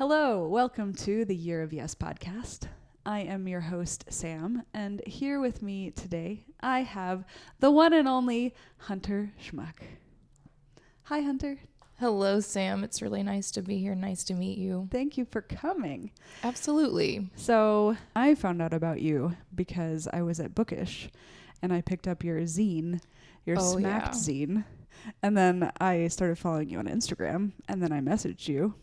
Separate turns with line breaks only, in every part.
Hello, welcome to the Year of Yes podcast. I am your host, Sam, and here with me today, I have the one and only Hunter Schmuck. Hi, Hunter.
Hello, Sam. It's really nice to be here. Nice to meet you.
Thank you for coming.
Absolutely.
So, I found out about you because I was at Bookish, and I picked up your zine, your Smacked zine, and then I started following you on Instagram, and then I messaged you.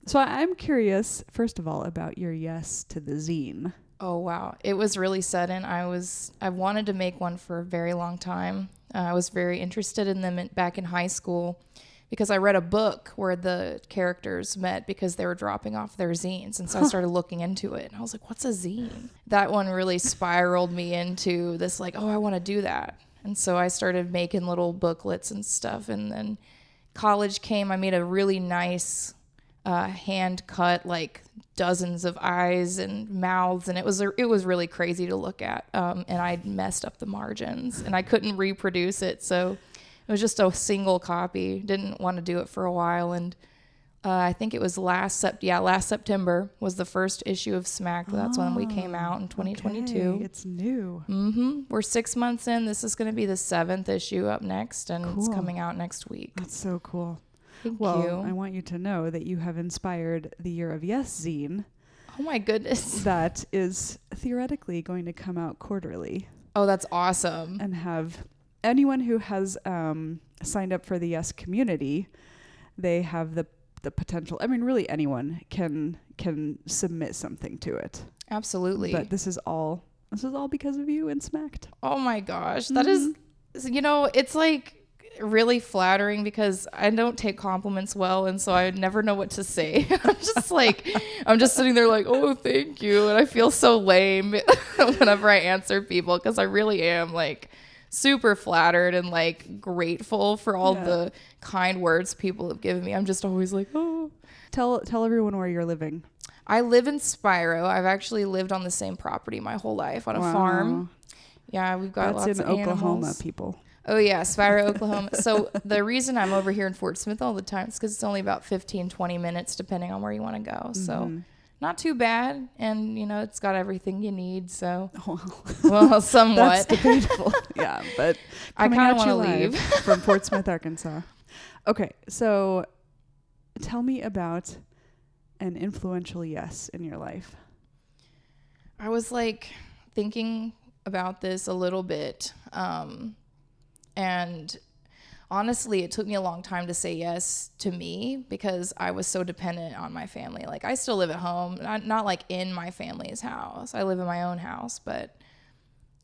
So I'm curious, first of all, about your yes to the zine.
Oh, wow. It was really sudden. I wanted to make one for a very long time. I was very interested in them back in high school because I read a book where the characters met because they were dropping off their zines. And so I started looking into it and I was like, what's a zine? That one really spiraled me into this like, oh, I want to do that. And so I started making little booklets and stuff. And then college came. I made a really nice hand cut, like dozens of eyes and mouths, and it was really crazy to look at. And I messed up the margins, and I couldn't reproduce it, so it was just a single copy. Didn't want to do it for a while, and I think it was last September was the first issue of Smack. That's when we came out in 2022.
Okay, it's new.
We're 6 months in. This is going to be the 7th issue up next, and It's coming out next week.
That's so cool.
Thank
you.
I
want you to know that you have inspired the Year of Yes zine.
Oh my goodness.
That is theoretically going to come out quarterly.
Oh, that's awesome.
And have anyone who has signed up for the Yes community, they have the potential. I mean, really anyone can submit something to it.
Absolutely.
But this is all because of you and Smacked.
Oh my gosh. That is, it's like really flattering because I don't take compliments well, and so I never know what to say. I'm just sitting there like, oh, thank you, and I feel so lame whenever I answer people because I really am like super flattered and like grateful for all the kind words people have given me. I'm just always like, oh.
Tell everyone where you're living.
I live in Spiro. I've actually lived on the same property my whole life on a farm. Yeah, we've got lots of animals.
That's in Oklahoma, people.
Oh, yeah, Spiro, Oklahoma. So the reason I'm over here in Fort Smith all the time is because it's only about 15, 20 minutes, depending on where you want to go. So not too bad. And, it's got everything you need. So, well, somewhat.
That's debatable. Yeah, but
I kind of want to leave.
From Fort Smith, Arkansas. Okay, so tell me about an influential yes in your life.
I was like thinking about this a little bit. And honestly, it took me a long time to say yes to me because I was so dependent on my family. Like, I still live at home, not like in my family's house. I live in my own house, but,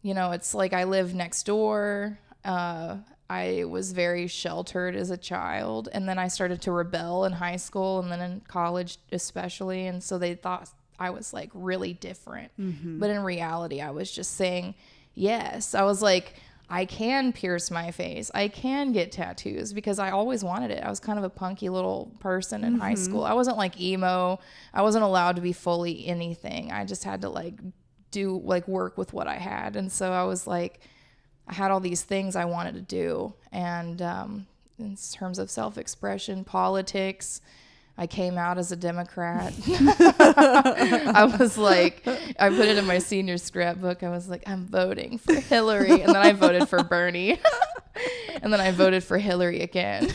it's like I live next door. I was very sheltered as a child, and then I started to rebel in high school and then in college especially, and so they thought I was, like, really different. But in reality, I was just saying yes. I was like, I can pierce my face. I can get tattoos because I always wanted it. I was kind of a punky little person in high school. I wasn't like emo. I wasn't allowed to be fully anything. I just had to work with what I had. And so I was like, I had all these things I wanted to do. And in terms of self-expression, politics, I came out as a Democrat. I was like, I put it in my senior scrapbook. I was like, I'm voting for Hillary. And then I voted for Bernie. And then I voted for Hillary again.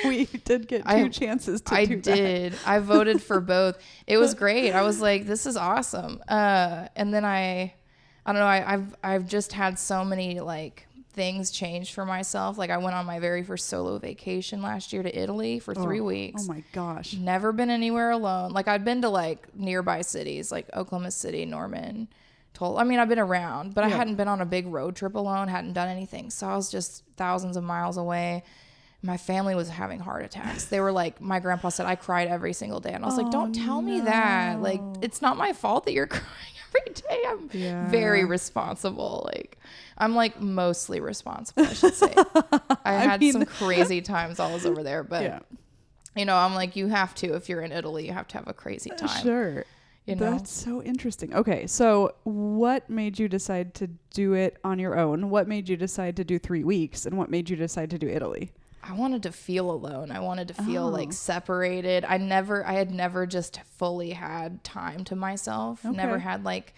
We did get two chances to do that. I did.
I voted for both. It was great. I was like, this is awesome. And then I don't know, I've just had so many things changed for myself. Like, I went on my very first solo vacation last year to Italy for 3 weeks.
Oh my gosh.
Never been anywhere alone. Like, I'd been to nearby cities like Oklahoma City, Norman, I've been around, but I hadn't been on a big road trip alone, hadn't done anything. So I was just thousands of miles away. My family was having heart attacks. They were like, my grandpa said I cried every single day. And I was like, don't tell me that. Like, it's not my fault that you're crying every day. I'm very responsible. I'm mostly responsible, I should say. I had some crazy times while I was over there, but I'm like, you have to, if you're in Italy, you have to have a crazy time.
Sure. That's so interesting. Okay. So what made you decide to do it on your own? What made you decide to do 3 weeks? And what made you decide to do Italy?
I wanted to feel alone. I wanted to feel like separated. I had never just fully had time to myself.
Okay.
Never had like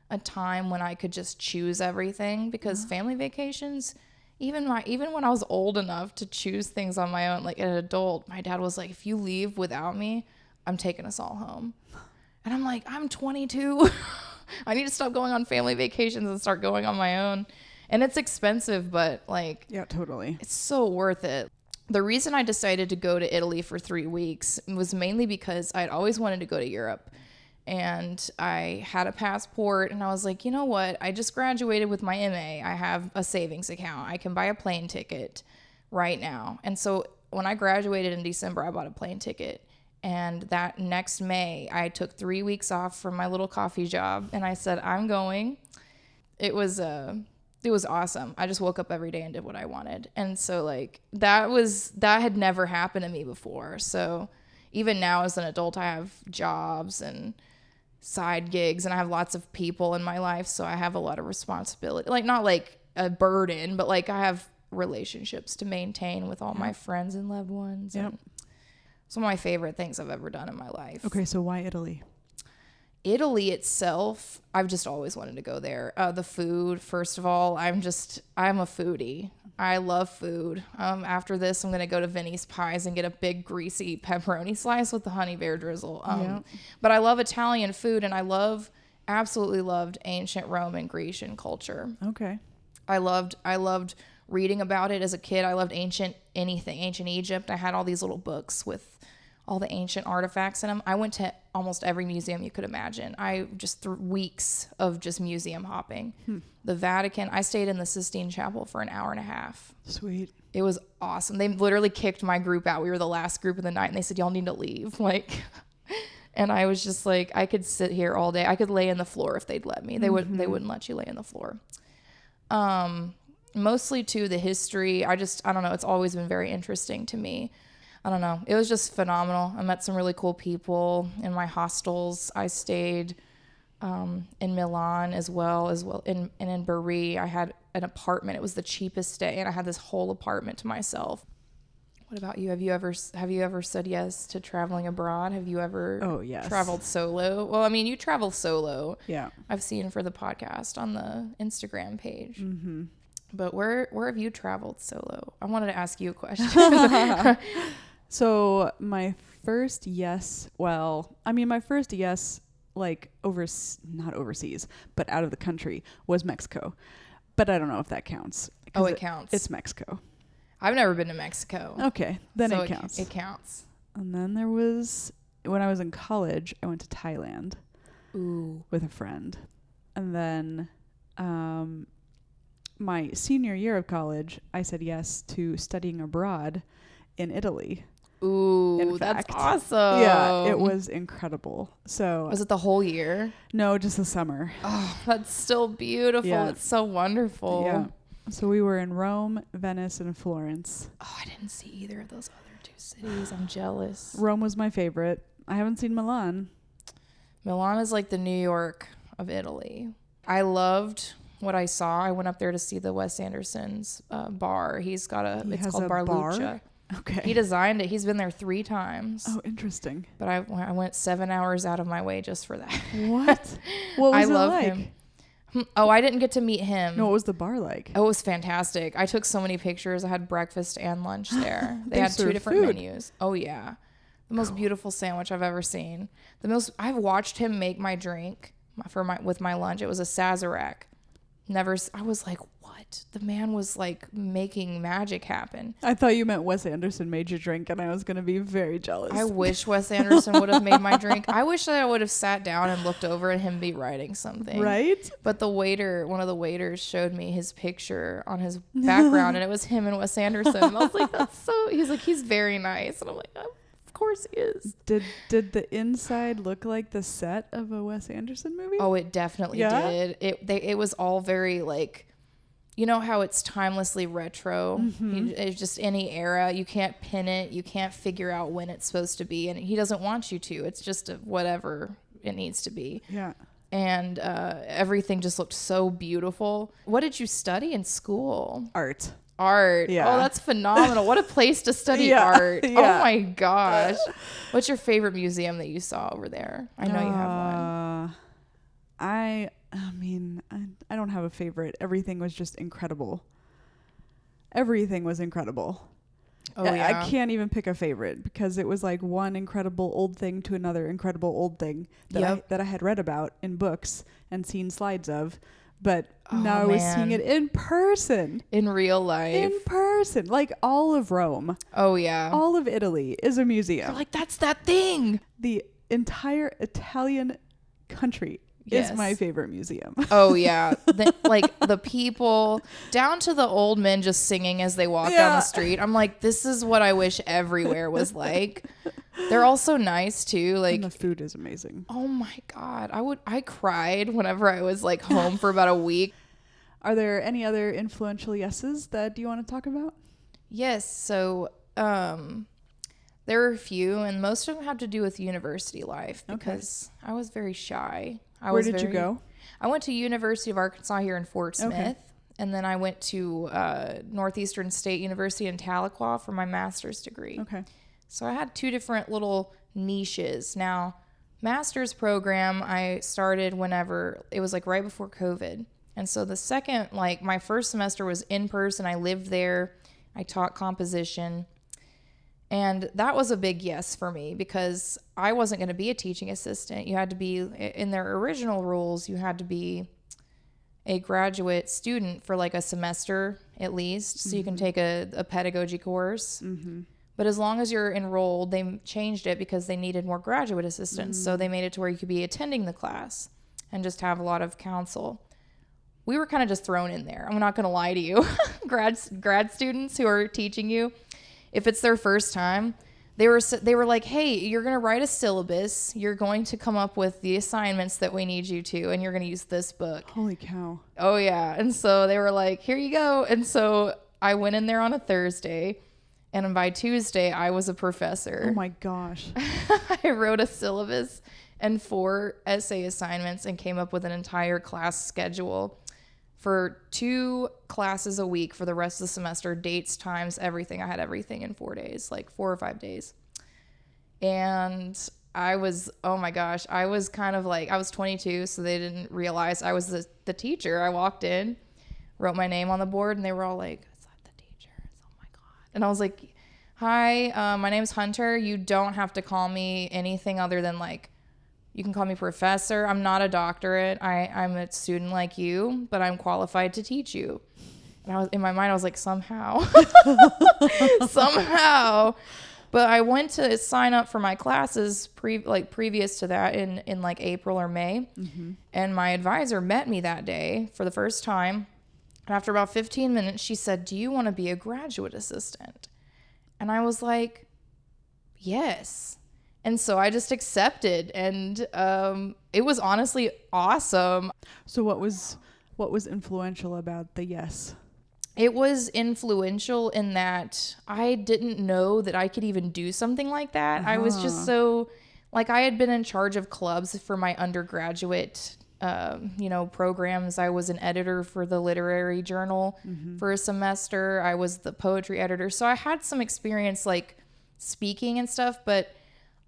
a time when I could just choose everything, because family vacations, even when I was old enough to choose things on my own, like an adult, my dad was like, if you leave without me, I'm taking us all home. And I'm like, I'm 22. I need to stop going on family vacations and start going on my own. And it's expensive, but like,
yeah, totally.
It's so worth it. The reason I decided to go to Italy for 3 weeks was mainly because I'd always wanted to go to Europe. And I had a passport, and I was like, you know what? I just graduated with my MA. I have a savings account. I can buy a plane ticket right now. And so when I graduated in December, I bought a plane ticket. And that next May, I took 3 weeks off from my little coffee job, and I said, I'm going. It was awesome. I just woke up every day and did what I wanted. And so like that had never happened to me before. So even now as an adult, I have jobs and side gigs, and I have lots of people in my life. So I have a lot of responsibility, like not like a burden, but like I have relationships to maintain with all my friends and loved ones.
Yep.
It's one of my favorite things I've ever done in my life.
Okay. So why Italy?
Italy itself, I've just always wanted to go there. The food, first of all, I'm a foodie. I love food. After this, I'm going to go to Vinny's Pies and get a big greasy pepperoni slice with the honey bear drizzle. But I love Italian food, and I absolutely loved ancient Rome and Grecian culture.
Okay.
I loved reading about it as a kid. I loved ancient Egypt. I had all these little books with all the ancient artifacts in them. I went to almost every museum you could imagine. I just threw weeks of just museum hopping. The Vatican, I stayed in the Sistine Chapel for an hour and a half.
Sweet.
It was awesome. They literally kicked my group out. We were the last group of the night, and they said, y'all need to leave. Like, and I was just like, I could sit here all day. I could lay in the floor if they'd let me. They wouldn't let you lay in the floor. Mostly to the history. I don't know. It's always been very interesting to me. I don't know. It was just phenomenal. I met some really cool people in my hostels. I stayed in Milan as well, and in Bari. I had an apartment. It was the cheapest stay, and I had this whole apartment to myself. What about you? Have you ever said yes to traveling abroad? Have you ever traveled solo? Well, I mean, you travel solo. Yeah. I've seen for the podcast on the Instagram page. Mm-hmm. But where have you traveled solo? I wanted to ask you a question.
So my first yes, like not overseas, but out of the country was Mexico. But I don't know if that counts.
Oh, it counts.
It's Mexico.
I've never been to Mexico.
Okay, then it counts.
It counts.
And then there was, when I was in college, I went to Thailand.
Ooh.
With a friend. And then my senior year of college, I said yes to studying abroad in Italy.
Ooh, that's awesome.
Yeah, it was incredible. So
was it the whole year?
No, just the summer.
Oh, that's still beautiful. Yeah. It's so wonderful.
Yeah. So we were in Rome, Venice, and Florence.
Oh, I didn't see either of those other two cities. I'm jealous.
Rome was my favorite. I haven't seen Milan.
Milan is like the New York of Italy. I loved what I saw. I went up there to see the Wes Anderson's bar. It's called Bar Lucha.
Okay.
He designed it. He's been there 3 times.
Oh, interesting.
But I went 7 hours out of my way just for that.
What? What was it like?
Him. Oh, I didn't get to meet him.
No, what was the bar like?
Oh, it was fantastic. I took so many pictures. I had breakfast and lunch there. They had 2 different menus. Oh, yeah. The most beautiful sandwich I've ever seen. I've watched him make my drink with my lunch. It was a Sazerac. I was like, what? The man was like making magic happen.
I thought you meant Wes Anderson made your drink, and I was going to be very jealous.
I wish Wes Anderson would have made my drink. I wish that I would have sat down and looked over at him be writing something.
Right?
But one of the waiters showed me his picture on his background, and it was him and Wes Anderson. And I was like, he's like, he's very nice. And I'm like, oh, of course he is.
Did the inside look like the set of a Wes Anderson movie?
Oh, it definitely did. It was all very like, you know how it's timelessly retro. Mm-hmm. It's just any era. You can't pin it. You can't figure out when it's supposed to be, and he doesn't want you to. It's just whatever it needs to be.
Yeah.
And everything just looked so beautiful. What did you study in school?
Art.
Art.
Yeah.
Oh, that's phenomenal. What a place to study art.
Yeah.
Oh my gosh. What's your favorite museum that you saw over there? I know you have one.
I mean, I don't have a favorite. Everything was just incredible. Everything was incredible.
Oh, yeah.
I can't even pick a favorite because it was like one incredible old thing to another incredible old thing that I had read about in books and seen slides of. But now I was seeing it in person.
In real life.
In person. Like all of Rome.
Oh, yeah.
All of Italy is a museum.
You're like, that's that thing.
The entire Italian country is my favorite museum.
Oh, yeah. The people, down to the old men just singing as they walk down the street. I'm like, this is what I wish everywhere was like. They're all so nice too. Like,
and the food is amazing.
Oh my God. I cried whenever I was like home for about a week.
Are there any other influential yeses that you want to talk about?
Yes. So, there are a few, and most of them have to do with university life because I was very shy.
Where did you go?
I went to University of Arkansas here in Fort Smith, and then I went to Northeastern State University in Tahlequah for my master's degree. Okay. So I had two different little niches. Now, master's program, I started whenever, it was like right before COVID. And so the second, like my first semester was in person. I lived there. I taught composition. And that was a big yes for me because I wasn't going to be a teaching assistant. You had to be, in their original rules, you had to be a graduate student for like a semester at least. So you can take a pedagogy course. But as long as you're enrolled, they changed it because they needed more graduate assistants. So they made it to where you could be attending the class and just have a lot of counsel. We were kind of just thrown in there. I'm not going to lie to you. grad students who are teaching you, if it's their first time, they were like, hey, you're going to write a syllabus. You're going to come up with the assignments that we need you to, and you're going to use this book.
Holy cow.
Oh, yeah. And so they were like, here you go. And so I went in there on a Thursday, and by Tuesday, I was a professor.
Oh, my gosh.
I wrote a syllabus and 4 essay assignments and came up with an entire class schedule for 2 classes a week for the rest of the semester, dates, times, everything. I had everything in 4 days, like 4 or 5 days. And I was, oh my gosh, I was kind of like, I was 22, so they didn't realize I was the teacher. I walked in, wrote my name on the board, and they were all like, is that the teacher? Oh my God. And I was like, hi, my name's Hunter. You don't have to call me anything other than like, you can call me professor. I'm not a doctorate. I'm a student like you, but I'm qualified to teach you. And I was in my mind, I was like, somehow. Somehow. But I went to sign up for my classes previous to that in like April or May. And my advisor met me that day for the first time. And after about 15 minutes, she said, do you want to be a graduate assistant? And I was like, yes. And so I just accepted, and it was honestly awesome.
So what was influential about the yes?
It was influential in that I didn't know that I could even do something like that. I was just so, like, I had been in charge of clubs for my undergraduate, programs. I was an editor for the literary journal for a semester. I was the poetry editor. So I had some experience, like, speaking and stuff, but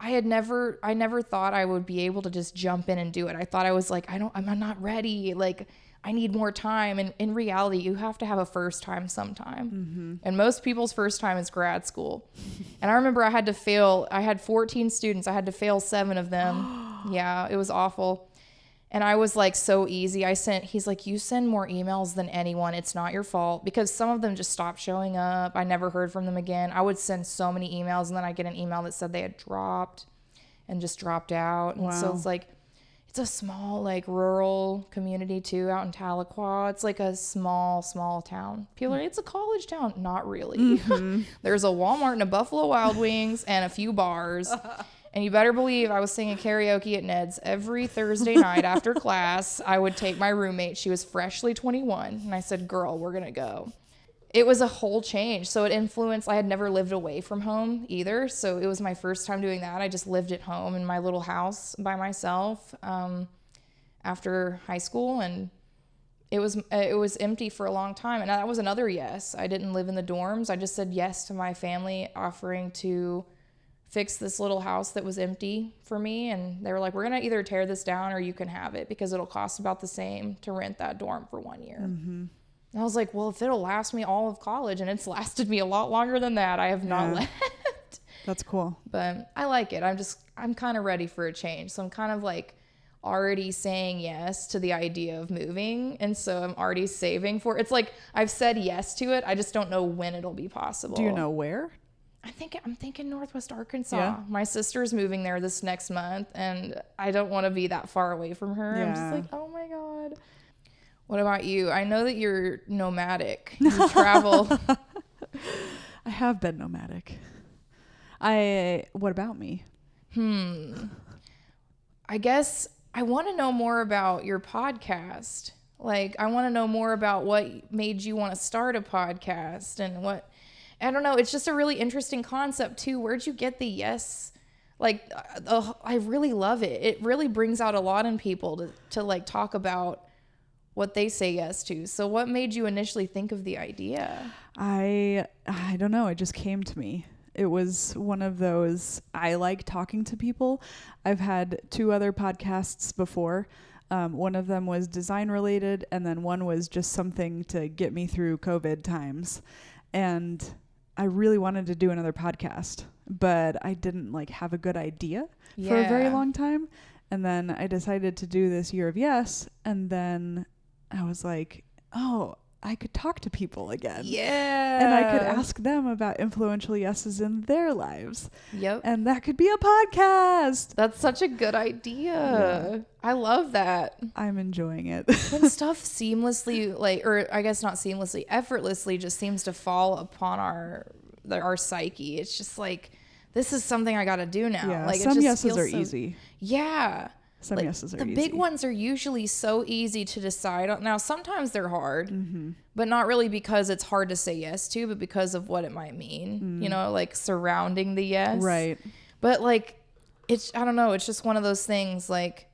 I never thought I would be able to just jump in and do it. I thought I was like, I'm not ready. Like, I need more time. And in reality, you have to have a first time sometime. And most people's first time is grad school. And I remember I had 14 students. I had to fail 7 of them. Yeah, it was awful. And I was like, so easy. He's like, you send more emails than anyone. It's not your fault, because some of them just stopped showing up. I never heard from them again. I would send so many emails, and then I'd get an email that said they had dropped and just dropped out. And so it's like, it's a small, like, rural community too, out in Tahlequah. It's like a small, small town. People are like, it's a college town. Not really. There's a Walmart and a Buffalo Wild Wings and a few bars. And you better believe I was singing karaoke at Ned's every Thursday night after class. I would take my roommate. She was freshly 21. And I said, girl, we're going to go. It was a whole change. So it influenced. I had never lived away from home either. So it was my first time doing that. I just lived at home in my little house by myself after high school. And it was empty for a long time. And that was another yes. I didn't live in the dorms. I just said yes to my family offering to fix this little house that was empty for me. And they were like, we're going to either tear this down or you can have it because it'll cost about the same to rent that dorm for 1 year. And I was like, well, if it'll last me all of college, and it's lasted me a lot longer than that, I have not left.
That's cool.
But I like it. I'm kind of ready for a change. So I'm kind of like already saying yes to the idea of moving. And so I'm already saving for it. It's like I've said yes to it. I just don't know when it'll be possible.
Do you know where?
I'm thinking Northwest Arkansas.
Yeah.
My sister's moving there this next month, and I don't want to be that far away from her.
Yeah.
I'm just like, oh my God. What about you? I know that you're nomadic. You travel.
I have been nomadic. What about me?
I guess I want to know more about your podcast. Like, I want to know more about what made you want to start a podcast and what, I don't know. It's just a really interesting concept too. Where'd you get the yes? Like, I really love it. It really brings out a lot in people to like talk about what they say yes to. So what made you initially think of the idea?
I don't know. It just came to me. It was one of those, I like talking to people. I've had 2 other podcasts before. One of them was design related, and then one was just something to get me through COVID times. And I really wanted to do another podcast, but I didn't like have a good idea for a very long time. And then I decided to do this year of yes. And then I was like, oh, I could talk to people again.
Yeah.
And I could ask them about influential yeses in their lives.
Yep.
And that could be a podcast.
That's such a good idea. Yeah. I love that.
I'm enjoying it.
When stuff seamlessly, like, or I guess not seamlessly, effortlessly just seems to fall upon our psyche. It's just like, this is something I got to do now.
Yeah,
like
some yeses are easy.
Yeah.
Some yeses are easy.
The big ones are usually so easy to decide on. Now, sometimes they're hard, but not really because it's hard to say yes to, but because of what it might mean, you know, like surrounding the yes.
Right.
But like, I don't know. It's just one of those things like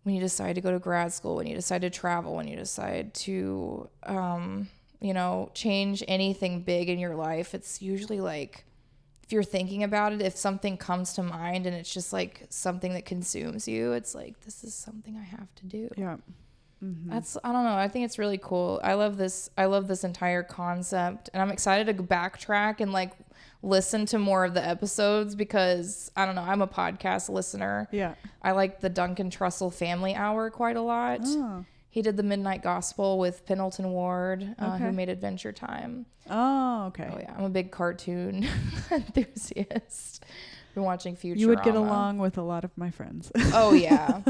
when you decide to go to grad school, when you decide to travel, when you decide to, you know, change anything big in your life, it's usually like, if you're thinking about it, if something comes to mind and it's just like something that consumes you, it's like, this is something I have to do.
Yeah.
I don't know. I think it's really cool. I love this entire concept, and I'm excited to backtrack and like listen to more of the episodes because I don't know. I'm a podcast listener.
Yeah.
I like the Duncan Trussell Family Hour quite a lot.
Oh.
He did the Midnight Gospel with Pendleton Ward, who made Adventure Time.
Oh, okay.
Oh yeah, I'm a big cartoon enthusiast. Been watching Futurama.
You would get along with a lot of my friends.
Oh yeah,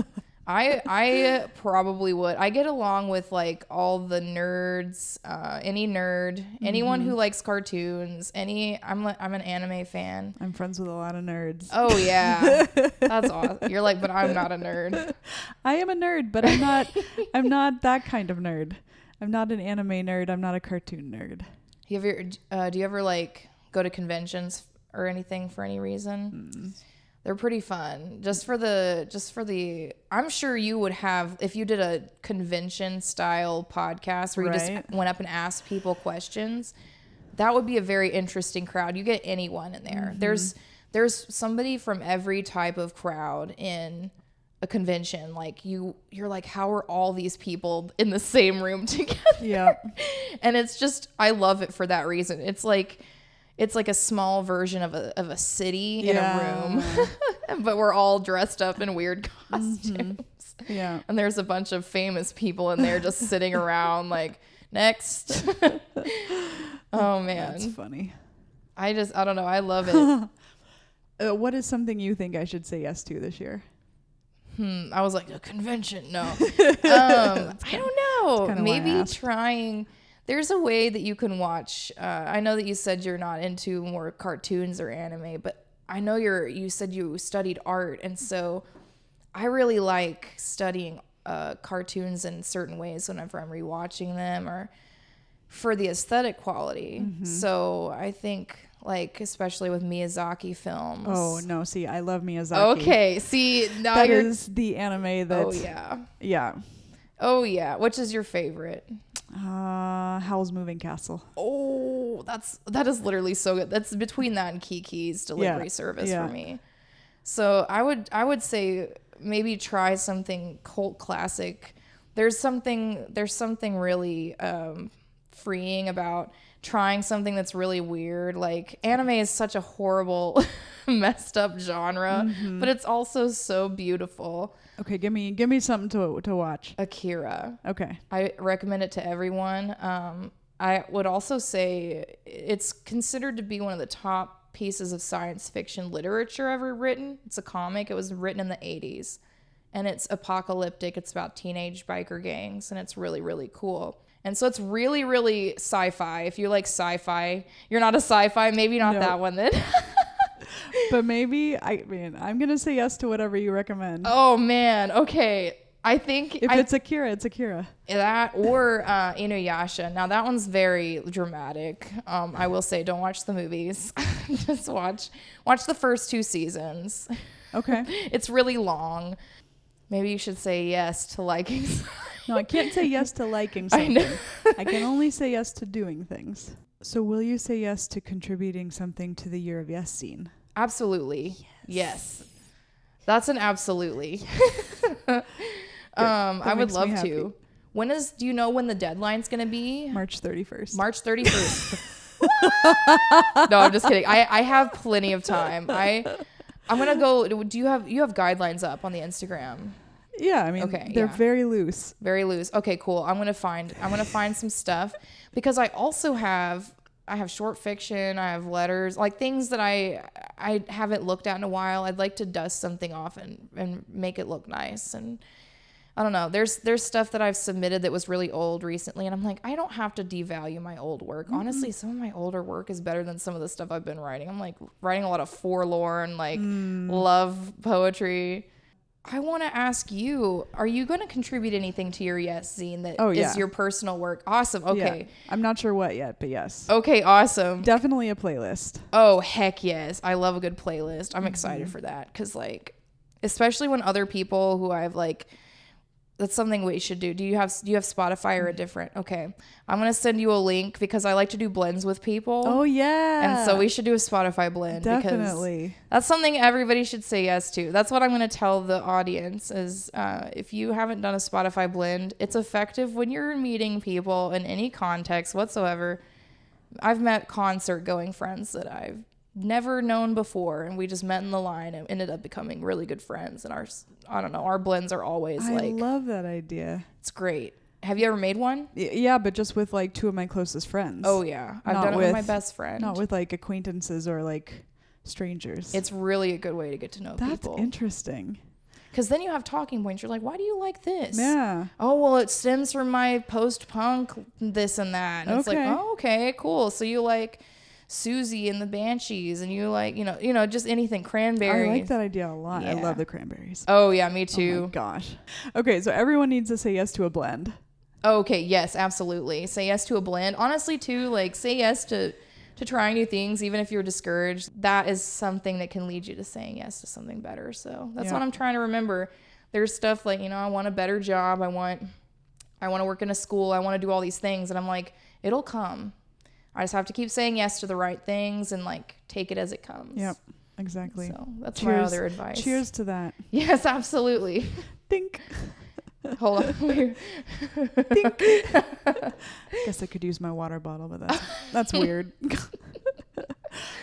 I probably would. I get along with like all the nerds, any nerd, anyone who likes cartoons. I'm an anime fan.
I'm friends with a lot of nerds.
Oh yeah, that's awesome. You're like, but I'm not a nerd.
I am a nerd, but I'm not. I'm not that kind of nerd. I'm not an anime nerd. I'm not a cartoon nerd.
Do you ever like go to conventions or anything for any reason? They're pretty fun. Just for the I'm sure you would have, if you did a convention style podcast where you just went up and asked people questions, that would be a very interesting crowd. You get anyone in there. There's somebody from every type of crowd in a convention. Like you're like, how are all these people in the same room together?
Yeah.
And it's just, I love it for that reason. It's like a small version of a city in a room, but we're all dressed up in weird costumes.
Yeah.
And there's a bunch of famous people in there just sitting around like, next. Oh man.
That's funny.
I don't know. I love it.
What is something you think I should say yes to this year?
I was like, a convention. No. I don't know. Maybe trying. There's a way that you can watch. I know that you said you're not into more cartoons or anime, but I know you said you studied art. And so I really like studying cartoons in certain ways whenever I'm rewatching them or for the aesthetic quality. So I think, like, especially with Miyazaki films.
Oh, no. See, I love Miyazaki.
Okay. See, now
that is the anime that.
Oh, yeah.
Yeah.
Oh yeah, which is your favorite?
Howl's Moving Castle.
Oh, that is literally so good. That's between that and Kiki's delivery service for me. So I would say maybe try something cult classic. There's something really freeing about trying something that's really weird. Like anime is such a horrible messed up genre, but it's also so beautiful.
Okay, give me something to watch.
Akira.
Okay.
I recommend it to everyone. I would also say it's considered to be one of the top pieces of science fiction literature ever written. It's a comic. It was written in the 80s. And it's apocalyptic. It's about teenage biker gangs. And it's really, really cool. And so it's really, really sci-fi. If you like sci-fi, you're not a sci-fi, maybe not that one then.
But maybe, I'm going to say yes to whatever you recommend.
Oh, man. Okay. I think...
If it's Akira, it's Akira.
That or Inuyasha. Now, that one's very dramatic. I will say, don't watch the movies. Just watch the first 2 seasons.
Okay.
It's really long. Maybe you should say yes to liking something.
No, I can't say yes to liking something. I can only say yes to doing things. So will you say yes to contributing something to the Year of Yes scene?
Absolutely. Yes. That's an absolutely. I would love to. Do you know when the deadline's going to be?
March 31st.
March 31st. No, I'm just kidding. I have plenty of time. I'm going to go. You have guidelines up on the Instagram?
Yeah, I mean,
okay,
they're very loose.
Very loose. Okay, cool. I'm gonna find some stuff because I also have short fiction. I have letters, like things that I haven't looked at in a while. I'd like to dust something off and make it look nice. And I don't know. There's stuff that I've submitted that was really old recently, and I'm like, I don't have to devalue my old work. Honestly, some of my older work is better than some of the stuff I've been writing. I'm like writing a lot of forlorn, like love poetry. I want to ask you, are you going to contribute anything to your Yes zine that is your personal work? Awesome. Okay.
Yeah. I'm not sure what yet, but yes.
Okay, awesome.
Definitely a playlist.
Oh, heck yes. I love a good playlist. I'm excited for that because, like, especially when other people who I've, like, that's something we should do. Do you have Spotify or a different? Okay. I'm going to send you a link because I like to do blends with people.
Oh, yeah.
And so we should do a Spotify blend.
Definitely.
Because that's something everybody should say yes to. That's what I'm going to tell the audience is if you haven't done a Spotify blend, it's effective when you're meeting people in any context whatsoever. I've met concert going friends that I've never known before, and we just met in the line and ended up becoming really good friends. And our blends are always
I love that idea.
It's great. Have you ever made one?
Yeah, but just with like 2 of my closest friends.
Oh yeah, I've done it with my best friend.
Not with like acquaintances or like strangers.
It's really a good way to get to know people.
That's interesting.
Because then you have talking points. You're like, why do you like this?
Yeah.
Oh, well, it stems from my post-punk this and that. And it's like, oh, okay, cool. So you like Susie and the Banshees, and you like, just anything. Cranberries.
I like that idea a lot.
Yeah.
I love the cranberries.
Oh, yeah, me too.
Oh, my gosh. Okay, so everyone needs to say yes to a blend.
Okay, yes, absolutely. Say yes to a blend. Honestly, too, like, say yes to trying new things, even if you're discouraged. That is something that can lead you to saying yes to something better. So that's what I'm trying to remember. There's stuff like, I want a better job. I want to work in a school. I want to do all these things. And I'm like, it'll come. I just have to keep saying yes to the right things and like take it as it comes.
Yep, exactly.
So that's my other advice.
Cheers to that.
Yes, absolutely.
Think.
Hold on.
Think. Guess I could use my water bottle, but that's weird.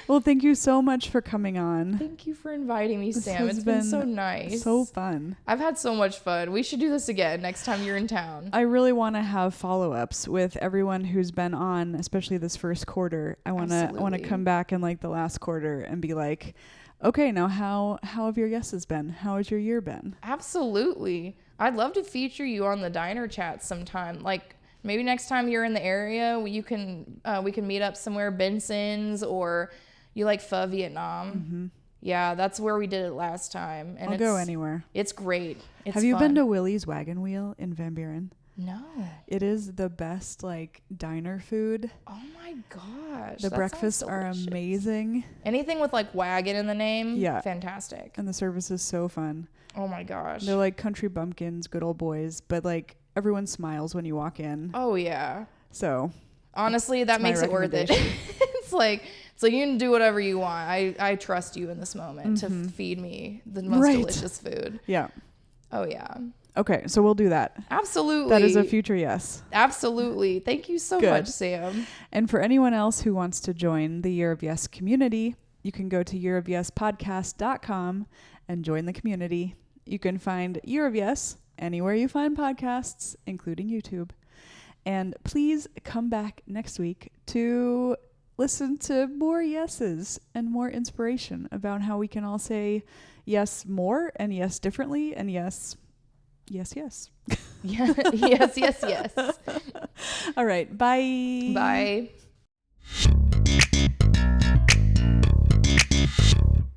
Well, thank you so much for coming on.
Thank you for inviting me, Sam. It's been so nice.
So fun.
I've had so much fun. We should do this again next time you're in town.
I really want to have follow-ups with everyone who's been on, especially this first quarter. I want to come back in like the last quarter and be like, okay, now how have your guesses been? How has your year been?
Absolutely. I'd love to feature you on the diner chat sometime. Like, maybe next time you're in the area, we can meet up somewhere, Benson's, or you like Pho Vietnam. Mm-hmm. Yeah, that's where we did it last time. And
I'll go anywhere.
It's great. It's
Have you
fun.
been to Willie's Wagon Wheel in Van Buren?
No.
It is the best like diner food.
Oh my gosh.
The breakfasts are amazing.
Anything with like wagon in the name, fantastic.
And the service is so fun.
Oh my gosh.
They're like country bumpkins, good old boys, but like everyone smiles when you walk in.
Oh yeah.
So
honestly, that makes it worth it. It's like you can do whatever you want. I trust you in this moment to feed me the most delicious food.
Yeah.
Oh yeah.
Okay, so we'll do that.
Absolutely.
That is a future yes.
Absolutely. Thank you so much, Sam.
And for anyone else who wants to join the Year of Yes community, you can go to yearofyespodcast.com and join the community. You can find Year of Yes anywhere you find podcasts, including YouTube. And please come back next week to listen to more yeses and more inspiration about how we can all say yes more and yes differently and yes. Yeah, yes, yes, yes.
All
right. Bye.
Bye.